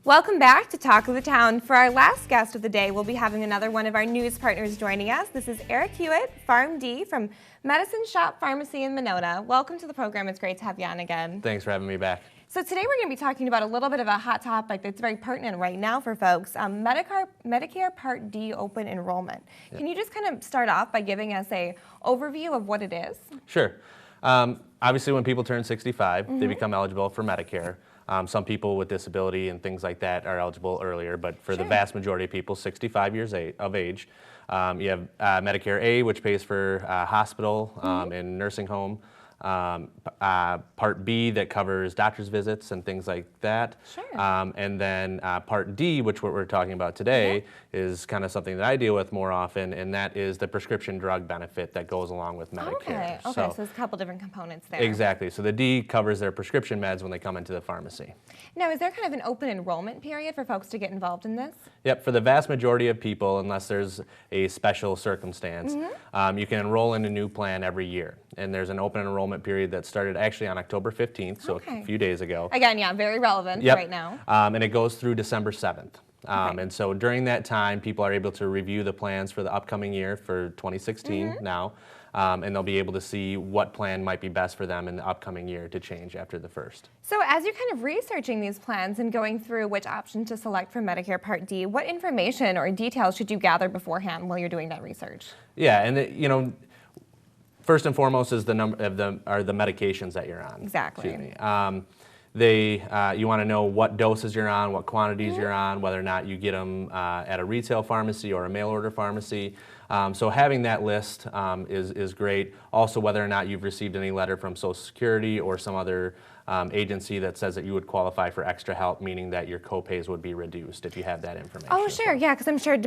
Welcome back to Talk of the Town. For our last guest of the day, we'll be having another one of our news partners joining us. This is Eric Hewitt, PharmD from Medicine Shop Pharmacy in Monona. Welcome to the program. It's great to have you on again. Thanks for having me back. So today we're going to be talking about a little bit of a hot topic that's very pertinent right now for folks, Medicare Part D open enrollment. Yep. Can you just kind of start off by giving us an overview of what it is? Sure. Obviously, when people turn 65, they become eligible for Medicare. Some people with disability and things like that are eligible earlier, but for the vast majority of people, 65 years of age, you have Medicare A, which pays for hospital and nursing home. Part B that covers doctor's visits and things like that. Sure. And then Part D, which what we're talking about today, is kind of something that I deal with more often, and that is the prescription drug benefit that goes along with Medicare. Okay, so there's a couple different components there. Exactly. So the D covers their prescription meds when they come into the pharmacy. Now, is there kind of an open enrollment period for folks to get involved in this? Yep. For the vast majority of people, unless there's a special circumstance, you can enroll in a new plan every year. And there's an open enrollment period that started actually on October 15th, so a few days ago. Again, yeah, very relevant right now. And it goes through December 7th. And so during that time, people are able to review the plans for the upcoming year for 2016 now, and they'll be able to see what plan might be best for them in the upcoming year to change after the first. So as you're kind of researching these plans and going through which option to select for Medicare Part D, what information or details should you gather beforehand while you're doing that research? Yeah, and first and foremost is the number of the medications that you're on. Exactly. Excuse me. You want to know what doses you're on, what quantities you're on, whether or not you get them at a retail pharmacy or a mail order pharmacy. So having that list is great. Also, whether or not you've received any letter from Social Security or some other agency that says that you would qualify for extra help, meaning that your copays would be reduced if you have that information. Oh, sure, yeah, because I'm sure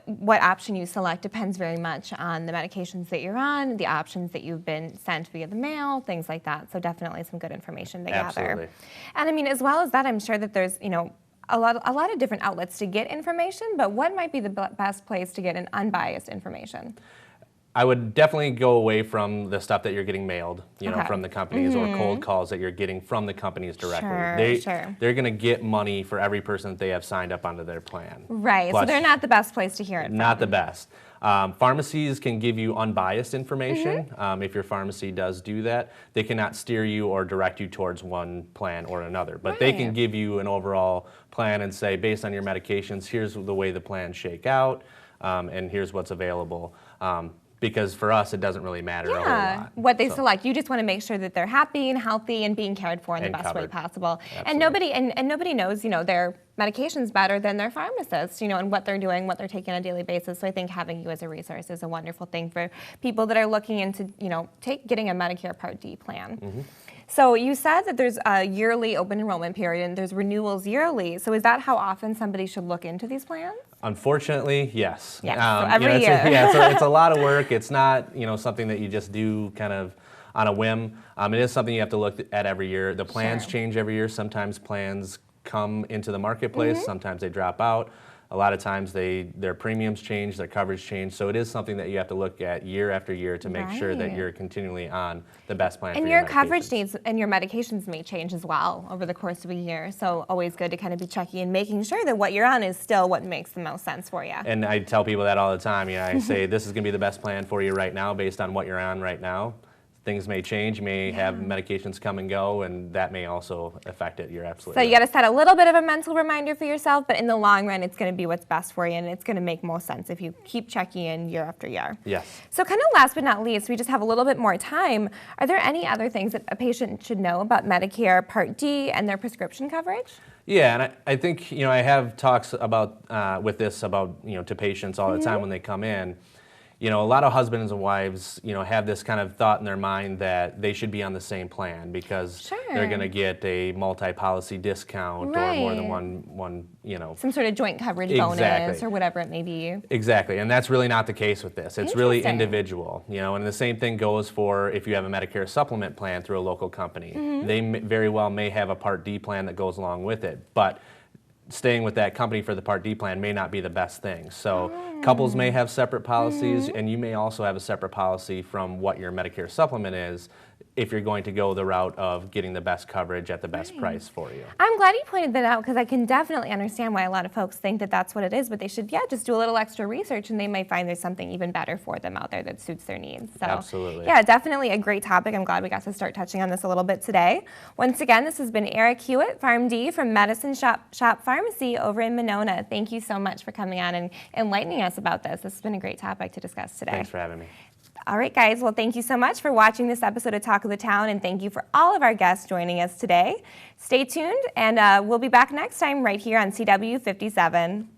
what option you select depends very much on the medications that you're on, the options that you've been sent via the mail, things like that. So definitely some good information to gather. And I mean, as well as that, I'm sure that there's a lot of different outlets to get information. But what might be the best place to get an unbiased information? I would definitely go away from the stuff that you're getting mailed, from the companies or cold calls that you're getting from the companies directly. They're going to get money for every person that they have signed up onto their plan. Right, so they're not the best place to hear it from. Not the best. Pharmacies can give you unbiased information. If your pharmacy does do that, they cannot steer you or direct you towards one plan or another. But they can give you an overall plan and say, based on your medications, here's the way the plans shake out, and here's what's available. Because for us, it doesn't really matter a whole lot. What they select. You just want to make sure that they're happy and healthy and being cared for in the best way possible. Absolutely. And nobody knows, their medications better than their pharmacists, and what they're doing, what they're taking on a daily basis. So I think having you as a resource is a wonderful thing for people that are looking into, getting a Medicare Part D plan. So you said that there's a yearly open enrollment period and there's renewals yearly. So is that how often somebody should look into these plans? Unfortunately, yes. Yeah, so every year. It's a lot of work. It's not, something that you just do kind of on a whim. It is something you have to look at every year. The plans change every year. Sometimes plans come into the marketplace. Sometimes they drop out. A lot of times their premiums change, their coverage change. So it is something that you have to look at year after year to make sure that you're continually on the best plan for your medications. And your coverage needs and your medications may change as well over the course of a year. So always good to kind of be checking and making sure that what you're on is still what makes the most sense for you. And I tell people that all the time. I say this is going to be the best plan for you right now based on what you're on right now. Things may change, you may have medications come and go, and that may also affect it. You're absolutely right. So you got to set a little bit of a mental reminder for yourself, but in the long run, it's going to be what's best for you, and it's going to make most sense if you keep checking in year after year. Yes. So kind of last but not least, we just have a little bit more time. Are there any other things that a patient should know about Medicare Part D and their prescription coverage? Yeah, and I think, I have talks about to patients all the time when they come in. A lot of husbands and wives, have this kind of thought in their mind that they should be on the same plan because they're going to get a multi-policy discount or more than one. Some sort of joint coverage bonus or whatever it may be. Exactly, and that's really not the case with this. It's really individual, and the same thing goes for if you have a Medicare supplement plan through a local company. They very well may have a Part D plan that goes along with it, but staying with that company for the Part D plan may not be the best thing. So couples may have separate policies, and you may also have a separate policy from what your Medicare supplement is if you're going to go the route of getting the best coverage at the best price for you. I'm glad you pointed that out, because I can definitely understand why a lot of folks think that that's what it is, but they should, just do a little extra research, and they might find there's something even better for them out there that suits their needs. So, absolutely. Yeah, definitely a great topic. I'm glad we got to start touching on this a little bit today. Once again, this has been Eric Hewitt, PharmD from Medicine Shop Pharmacy over in Monona. Thank you so much for coming on and enlightening us about this. This has been a great topic to discuss today. Thanks for having me. All right, guys. Well, thank you so much for watching this episode of Talk of the Town, and thank you for all of our guests joining us today. Stay tuned, and we'll be back next time right here on CW 57.